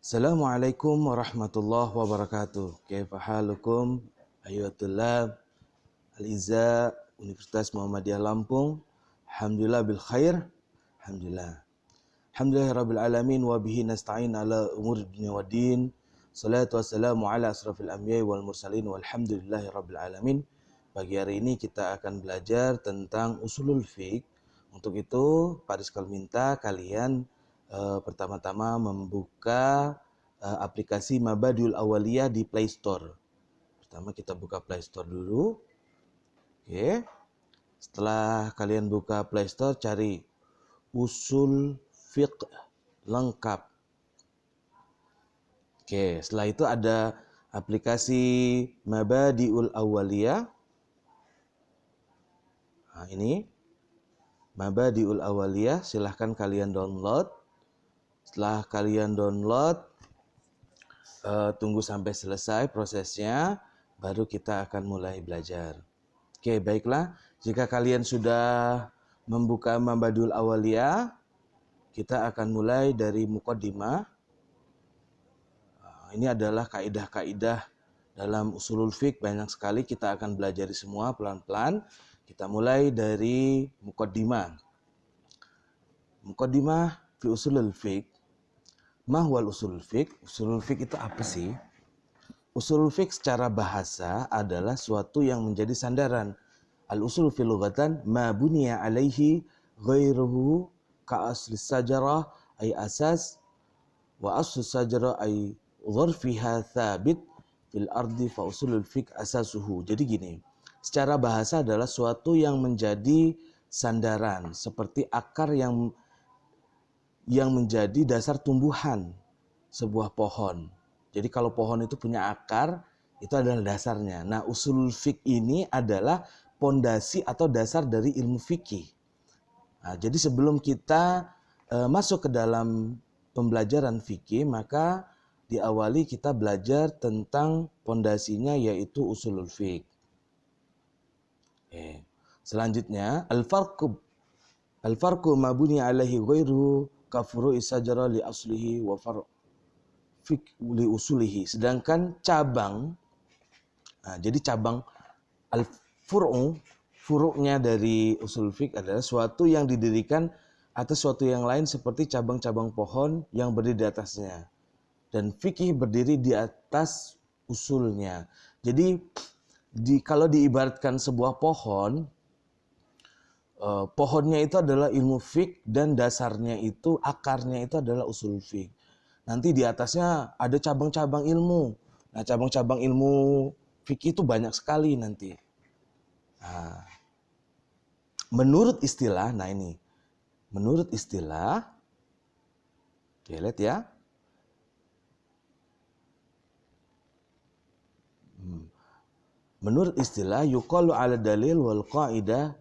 Assalamualaikum warahmatullahi wabarakatuh. Kaifa halukum ayyuhat tullab al-izza Universitas Muhammadiyah Lampung. Alhamdulillah bil khair. Alhamdulillah. Alhamdulillahirabbil alamin wa bihi nasta'in ala umuri dunya waddin. Salatu wassalamu ala asrafil anbiya'i wal mursalin walhamdulillahirabbil alamin. Pagi hari ini kita akan belajar tentang usulul fiqh. Untuk itu, Pak Rizkal minta kalian pertama-tama membuka aplikasi Mabadiul Awaliyah di Play Store. Pertama kita buka Play Store dulu. Oke. Setelah kalian buka Play Store, cari usul fiqh lengkap. Oke, setelah itu ada aplikasi Mabadiul Awaliyah. Nah, ini Mabadiul Awaliyah, silahkan kalian download. Setelah kalian download, tunggu sampai selesai prosesnya, baru kita akan mulai belajar. Oke, baiklah. Jika kalian sudah membuka Mabadiul Awaliyah, kita akan mulai dari muqaddimah. Ini adalah kaidah-kaidah dalam usulul fiqh, banyak sekali, kita akan belajar semua pelan-pelan. Kita mulai dari muqaddimah. Muqaddimah fi usulul fiqh. Mahwal usulul fiqh. Usulul fiqh itu apa sih? Usulul fiqh secara bahasa adalah suatu yang menjadi sandaran. Al-usul fil lughatan ma buniya alaihi ghairuhu ka asli sajarah ay asas wa aslu sajarah ay dharfiha thabit fil ardi fa usulul fiqh asasuhu. Jadi gini, secara bahasa adalah suatu yang menjadi sandaran, seperti akar yang menjadi dasar tumbuhan sebuah pohon. Jadi kalau pohon itu punya akar, itu adalah dasarnya. Nah, usulul fiqh ini adalah pondasi atau dasar dari ilmu fikih. Nah, jadi sebelum kita masuk ke dalam pembelajaran fikih, maka diawali kita belajar tentang pondasinya, yaitu usulul fiqh. Selanjutnya, al-farqu ma buniya alaihi ghairuhu kafuru isajara li aslihi wa far'ik li usulihi. Sedangkan cabang, jadi cabang furu'nya dari usul fiqh adalah suatu yang didirikan atas suatu yang lain, seperti cabang-cabang pohon yang berdiri di atasnya. Dan fikih berdiri di atas usulnya. Jadi kalau diibaratkan sebuah pohon, pohonnya itu adalah ilmu fiqh dan dasarnya itu, akarnya itu adalah usul fiqh. Nanti di atasnya ada cabang-cabang ilmu. Nah, cabang-cabang ilmu fiqh itu banyak sekali nanti. Nah, menurut istilah, menurut istilah, oke, lihat ya. Menurut istilah, yuqalu ala dalil wal qa'idah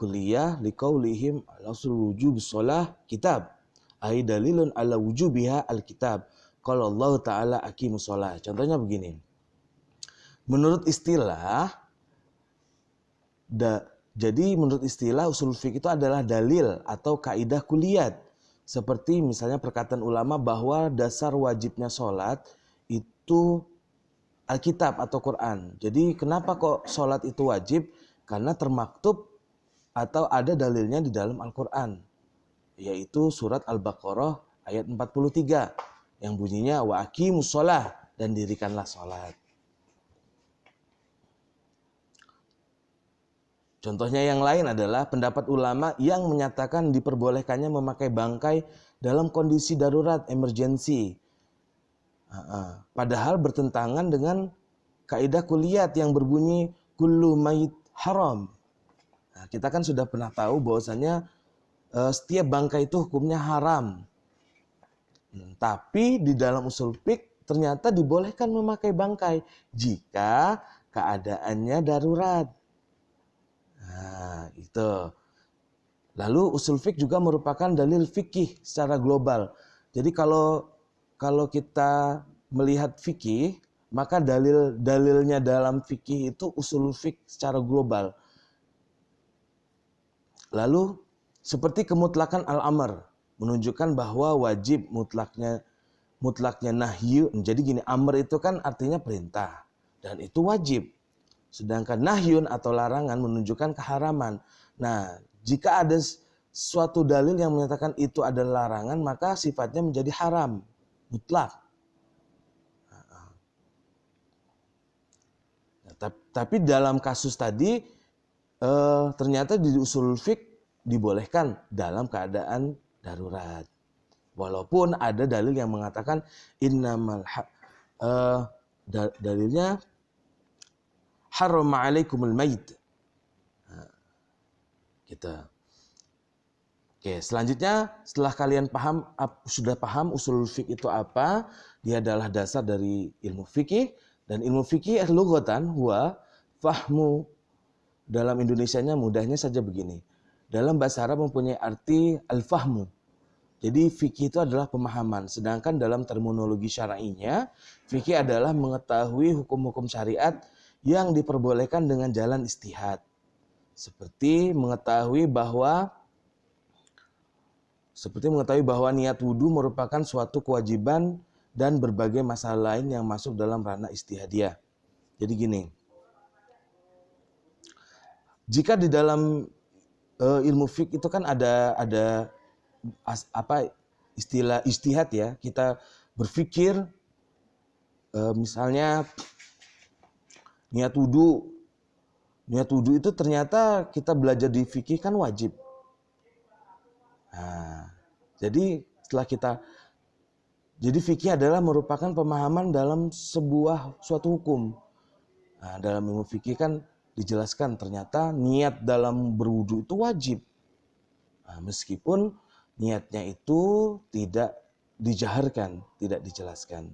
kulliyah liqaulihim al-aslu wujub shalah kitab ay dalilun ala wujubiha al-kitab qala Allah taala aqimus shalah. Contohnya begini, menurut istilah jadi menurut istilah usul fiqh itu adalah dalil atau kaidah kulliyat, seperti misalnya perkataan ulama bahwa dasar wajibnya sholat itu Alkitab atau Quran. Jadi kenapa kok sholat itu wajib? Karena termaktub atau ada dalilnya di dalam Al-Quran, yaitu surat Al-Baqarah ayat 43 yang bunyinya wa aqimus shalah, dan dirikanlah sholat. Contohnya yang lain adalah pendapat ulama yang menyatakan diperbolehkannya memakai bangkai dalam kondisi darurat, emergency. Padahal bertentangan dengan kaidah kulliyat yang berbunyi kullu mayit haram. Nah, kita kan sudah pernah tahu bahwasanya setiap bangkai itu hukumnya haram. Tapi di dalam usul fiqh ternyata dibolehkan memakai bangkai jika keadaannya darurat. Nah, itu. Lalu usul fiqh juga merupakan dalil fikih secara global. Jadi kalau kita melihat fikih, maka dalilnya dalam fikih itu usul fiqh secara global. Lalu seperti kemutlakan al-amr, menunjukkan bahwa wajib mutlaknya mutlaknya nahyu. Jadi gini, amr itu kan artinya perintah dan itu wajib. Sedangkan nahyun atau larangan menunjukkan keharaman. Nah, jika ada suatu dalil yang menyatakan itu adalah larangan, maka sifatnya menjadi haram, mutlak. Nah, tapi dalam kasus tadi ternyata di usul fiqh dibolehkan dalam keadaan darurat. Walaupun ada dalil yang mengatakan innamal dalilnya harrama alaikumul mait. Kita. Oke, selanjutnya setelah kalian sudah paham usul fiqh itu apa, dia adalah dasar dari ilmu fikih, dan ilmu fikih lughatan huwa fahmu. Dalam Indonesianya mudahnya saja begini. Dalam bahasa Arab mempunyai arti al-fahmu. Jadi fikih itu adalah pemahaman, sedangkan dalam terminologi syar'inya, fikih adalah mengetahui hukum-hukum syariat yang diperbolehkan dengan jalan istihad. Seperti mengetahui bahwa niat wudhu merupakan suatu kewajiban dan berbagai masalah lain yang masuk dalam ranah istihadiyah. Jadi gini, jika di dalam ilmu fiqh itu kan ada istilah istihad ya, kita berpikir misalnya niat wudhu itu ternyata kita belajar di fikih kan wajib. Nah, jadi fikih adalah merupakan pemahaman dalam suatu hukum. Nah, dalam ilmu fikih kan dijelaskan ternyata niat dalam berwudu itu wajib. Nah, meskipun niatnya itu tidak dijaharkan, tidak dijelaskan.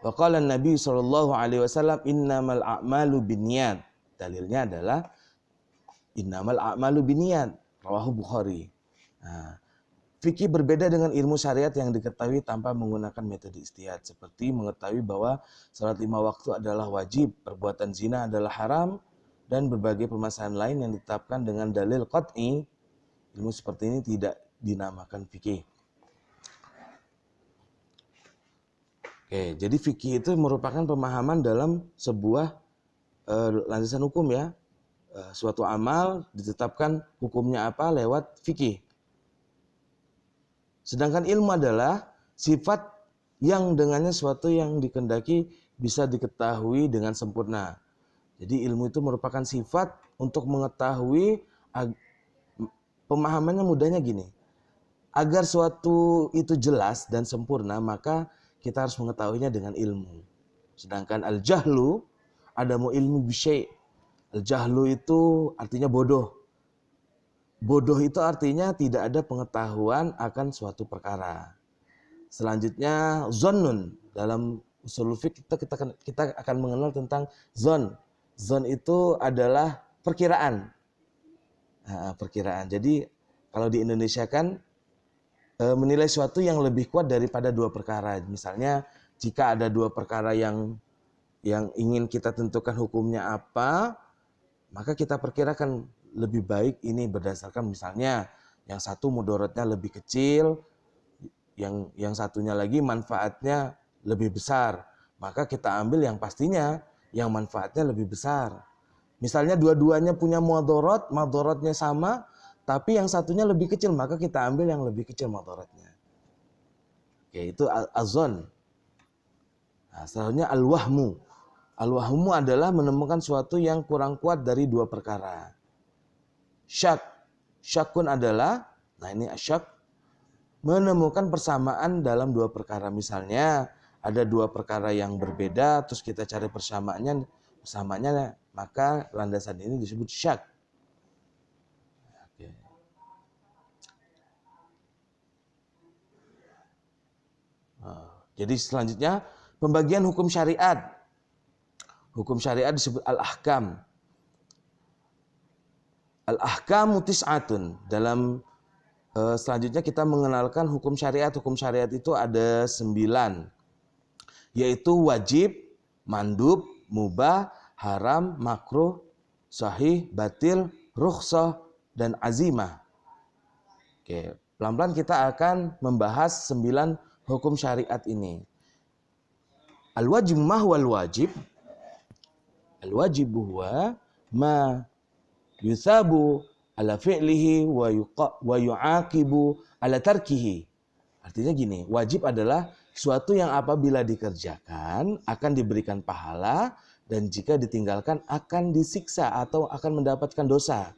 Wa qala Nabi sallallahu alaihi wasallam innamal a'malu binniyat. Dalilnya adalah innamal a'malu binniyat, rawahu Bukhari. Nah, fikih berbeda dengan ilmu syariat yang diketahui tanpa menggunakan metode istihad, seperti mengetahui bahwa salat 5 waktu adalah wajib, perbuatan zina adalah haram, dan berbagai permasalahan lain yang ditetapkan dengan dalil qat'i. Ilmu seperti ini tidak dinamakan fikih. Oke, jadi fikih itu merupakan pemahaman dalam sebuah landasan hukum ya. Suatu amal ditetapkan hukumnya apa lewat fikih. Sedangkan ilmu adalah sifat yang dengannya suatu yang dikehendaki bisa diketahui dengan sempurna. Jadi ilmu itu merupakan sifat untuk mengetahui, pemahamannya mudahnya gini. Agar suatu itu jelas dan sempurna, maka kita harus mengetahuinya dengan ilmu. Sedangkan al-jahlu, adamu ilmu bisyai'. Al-jahlu itu artinya bodoh. Bodoh itu artinya tidak ada pengetahuan akan suatu perkara. Selanjutnya zonnun. Dalam usul fiqh kita akan mengenal tentang zon. Zon itu adalah perkiraan. Nah, perkiraan. Jadi kalau di Indonesia kan menilai suatu yang lebih kuat daripada 2 perkara. Misalnya jika ada 2 perkara yang ingin kita tentukan hukumnya apa, maka kita perkirakan lebih baik ini berdasarkan misalnya yang satu mudaratnya lebih kecil, yang satunya lagi manfaatnya lebih besar. Maka kita ambil yang pastinya yang manfaatnya lebih besar. Misalnya dua-duanya punya mudaratnya sama, tapi yang satunya lebih kecil, maka kita ambil yang lebih kecil mudaratnya. Oke, itu azon. Nah, selanjutnya al-wahmu. Al-wahmu adalah menemukan suatu yang kurang kuat dari 2 perkara. Syakun adalah, nah ini syak, menemukan persamaan dalam 2 perkara. Misalnya ada 2 perkara yang berbeda, terus kita cari persamaannya, maka landasan ini disebut syak. Oke. Jadi selanjutnya pembagian hukum syariat. Hukum syariat disebut al-ahkam. Al-ahkamu tis'atun. Dalam selanjutnya kita mengenalkan hukum syariat. Hukum syariat itu ada 9. Yaitu wajib, mandub, mubah, haram, makruh, sahih, batil, rukhsah, dan azimah. Oke, pelan-pelan kita akan membahas 9 hukum syariat ini. Al-wajib ma huwal wajib? Al-wajib huwa ma yusabu ala fi'lihi wa yu'aqibu ala tarkihi. Artinya gini, wajib adalah suatu yang apabila dikerjakan akan diberikan pahala dan jika ditinggalkan akan disiksa atau akan mendapatkan dosa.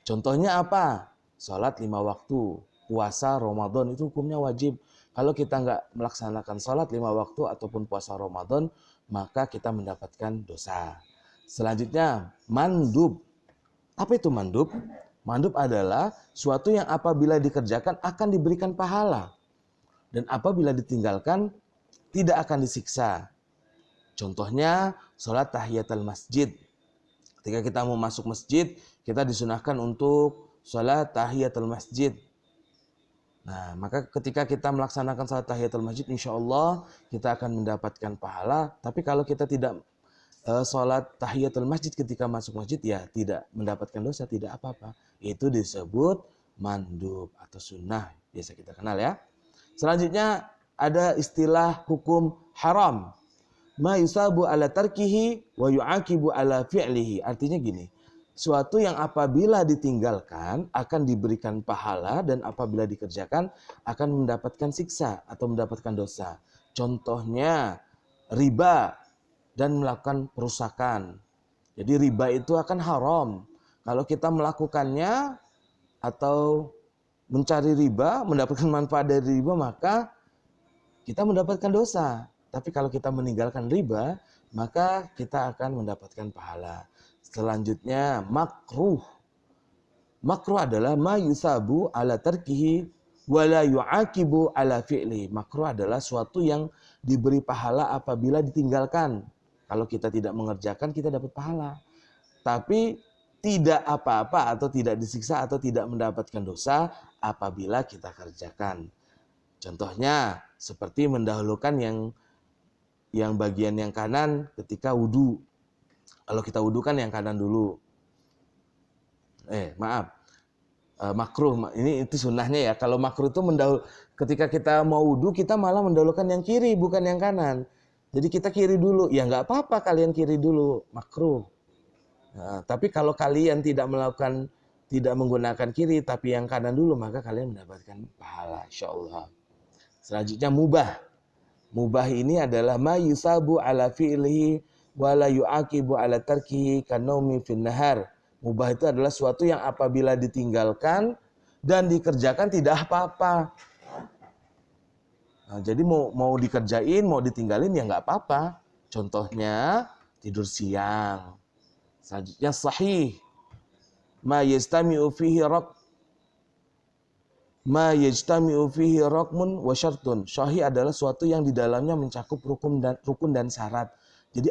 Contohnya apa? Salat 5 waktu, puasa Ramadan itu hukumnya wajib. Kalau kita nggak melaksanakan salat 5 waktu ataupun puasa Ramadan, maka kita mendapatkan dosa. Selanjutnya, mandub. Apa itu mandub? Mandub adalah suatu yang apabila dikerjakan akan diberikan pahala. Dan apabila ditinggalkan, tidak akan disiksa. Contohnya, sholat tahiyatul masjid. Ketika kita mau masuk masjid, kita disunahkan untuk sholat tahiyatul masjid. Nah, maka ketika kita melaksanakan sholat tahiyatul masjid, insya Allah kita akan mendapatkan pahala. Tapi kalau kita tidak sholat tahiyatul masjid ketika masuk masjid, ya tidak mendapatkan dosa, tidak apa-apa. Itu disebut mandub atau sunnah, biasa kita kenal ya. Selanjutnya ada istilah hukum haram. Ma yusabu ala tarkihi wa yu'aqibu ala fi'lihi. Artinya gini, suatu yang apabila ditinggalkan akan diberikan pahala dan apabila dikerjakan akan mendapatkan siksa atau mendapatkan dosa. Contohnya riba dan melakukan perusakan. Jadi riba itu akan haram. Kalau kita melakukannya atau mencari riba, mendapatkan manfaat dari riba, maka kita mendapatkan dosa. Tapi kalau kita meninggalkan riba, maka kita akan mendapatkan pahala. Selanjutnya, makruh. Makruh adalah ma yusabu ala tarkihi wa la yu'aqibu ala fi'li. Makruh adalah suatu yang diberi pahala apabila ditinggalkan. Kalau kita tidak mengerjakan, kita dapat pahala. Tapi tidak apa-apa atau tidak disiksa atau tidak mendapatkan dosa apabila kita kerjakan. Contohnya seperti mendahulukan yang bagian yang kanan ketika wudu. Kalau kita wudu kan yang kanan dulu. Makruh. Ini itu sunnahnya ya. Kalau makruh itu ketika kita mau wudu kita malah mendahulukan yang kiri bukan yang kanan. Jadi kita kiri dulu. Ya nggak apa-apa kalian kiri dulu. Makruh. Nah, tapi kalau kalian tidak menggunakan kiri tapi yang kanan dulu, maka kalian mendapatkan pahala insyaallah. Selanjutnya mubah. Mubah ini adalah ma yusabu ala fi'lihi wa la yu'aqibu ala tarkihi kanaumi fin nahar. Mubah itu adalah suatu yang apabila ditinggalkan dan dikerjakan tidak apa-apa. Nah, jadi mau dikerjain, mau ditinggalin ya nggak apa-apa. Contohnya tidur siang. Selanjutnya sahih. Ma yajtami'u fihi rukmun wa syartun. Sahih adalah suatu yang di dalamnya mencakup rukun dan syarat. Jadi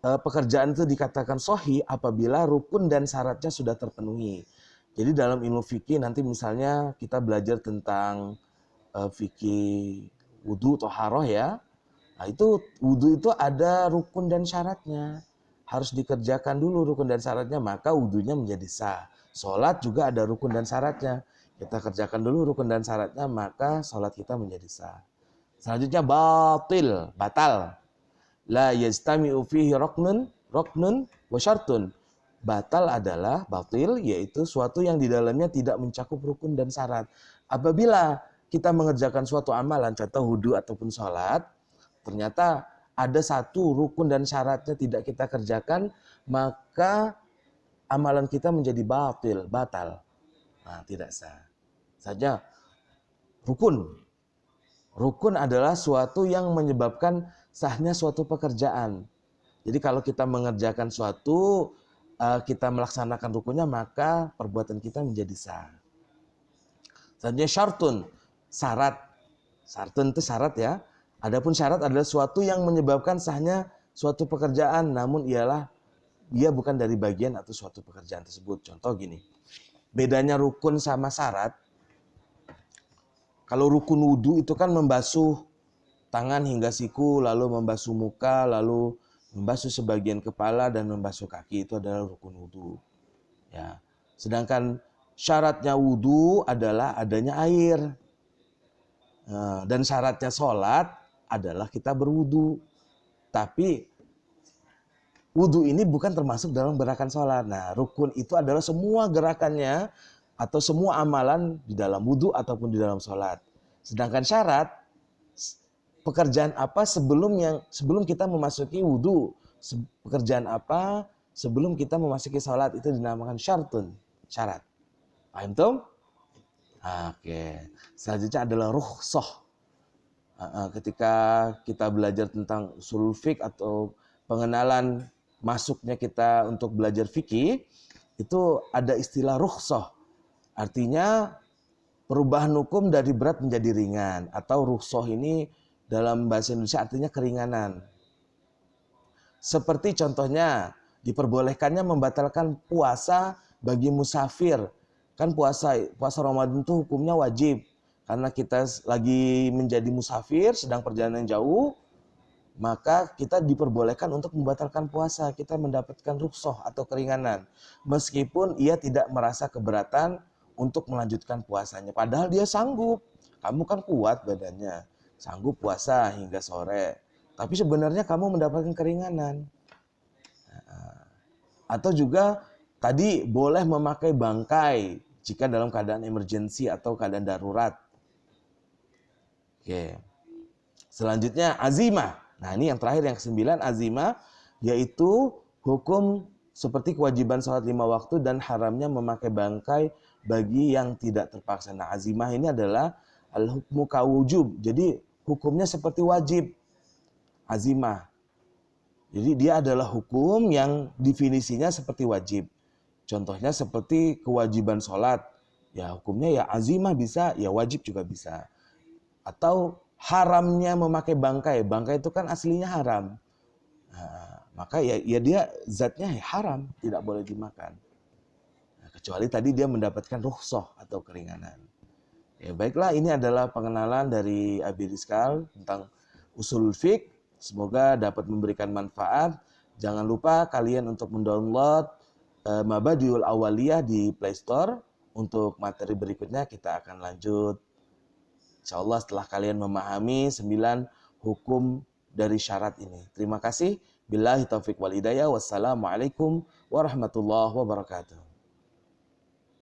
pekerjaan itu dikatakan sahih apabila rukun dan syaratnya sudah terpenuhi. Jadi dalam ilmu fikih nanti misalnya kita belajar tentang fikih wudu thaharah ya. Nah, itu wudu itu ada rukun dan syaratnya. Harus dikerjakan dulu rukun dan syaratnya, maka wudunya menjadi sah. Salat juga ada rukun dan syaratnya. Kita kerjakan dulu rukun dan syaratnya, maka salat kita menjadi sah. Selanjutnya batal. La yajtami'u fihi ruknun wa syartun. Batal adalah batil, yaitu suatu yang di dalamnya tidak mencakup rukun dan syarat. Apabila kita mengerjakan suatu amalan, contoh wudu ataupun salat, ternyata ada satu rukun dan syaratnya tidak kita kerjakan, maka amalan kita menjadi batal. Nah, tidak sah. Saja rukun. Rukun adalah suatu yang menyebabkan sahnya suatu pekerjaan. Jadi kalau kita mengerjakan suatu, kita melaksanakan rukunnya, maka perbuatan kita menjadi sah. Selanjutnya syartun, syarat. Syartun itu syarat ya. Adapun syarat adalah suatu yang menyebabkan sahnya suatu pekerjaan, namun dia bukan dari bagian atau suatu pekerjaan tersebut. Contoh gini, bedanya rukun sama syarat. Kalau rukun wudu itu kan membasuh tangan hingga siku, lalu membasuh muka, lalu membasuh sebagian kepala dan membasuh kaki, itu adalah rukun wudu. Ya. Sedangkan syaratnya wudu adalah adanya air. Dan syaratnya sholat adalah kita berwudu. Tapi wudu ini bukan termasuk dalam gerakan sholat. Nah, rukun itu adalah semua gerakannya atau semua amalan di dalam wudu ataupun di dalam sholat. Sedangkan syarat, pekerjaan apa sebelum kita memasuki wudu, pekerjaan apa sebelum kita memasuki sholat, itu dinamakan syartun, syarat. Paham tuh? Oke. Selanjutnya adalah rukhsah. Ketika kita belajar tentang ushul fiqh atau pengenalan masuknya kita untuk belajar fikih, itu ada istilah rukhsah. Artinya perubahan hukum dari berat menjadi ringan, atau rukhsah ini dalam bahasa Indonesia artinya keringanan. Seperti contohnya diperbolehkannya membatalkan puasa bagi musafir. Kan puasa Ramadan itu hukumnya wajib. Karena kita lagi menjadi musafir, sedang perjalanan jauh, maka kita diperbolehkan untuk membatalkan puasa. Kita mendapatkan rukhsah atau keringanan. Meskipun ia tidak merasa keberatan untuk melanjutkan puasanya. Padahal dia sanggup. Kamu kan kuat badannya. Sanggup puasa hingga sore. Tapi sebenarnya kamu mendapatkan keringanan. Atau juga tadi boleh memakai bangkai jika dalam keadaan emergensi atau keadaan darurat. Oke. Selanjutnya azimah. Nah, ini yang terakhir, yang ke-9, azimah, yaitu hukum seperti kewajiban sholat 5 waktu dan haramnya memakai bangkai bagi yang tidak terpaksa. Nah, azimah ini adalah al-hukmu kawujub. Jadi hukumnya seperti wajib. Azimah. Jadi dia adalah hukum yang definisinya seperti wajib. Contohnya seperti kewajiban sholat. Ya hukumnya ya azimah bisa, ya wajib juga bisa. Atau haramnya memakai bangkai. Bangkai itu kan aslinya haram. Nah, maka ya dia zatnya haram, tidak boleh dimakan. Nah, kecuali tadi dia mendapatkan rukhsah atau keringanan. Ya baiklah, ini adalah pengenalan dari Abi Rizqal tentang usul fiqh. Semoga dapat memberikan manfaat. Jangan lupa kalian untuk mendownload Mabadiul Awaliyah di Play Store. Untuk materi berikutnya kita akan lanjut, insyaallah, setelah kalian memahami 9 hukum dari syarat ini. Terima kasih. Billahi taufiq wal hidayah. Wassalamualaikum warahmatullahi wabarakatuh.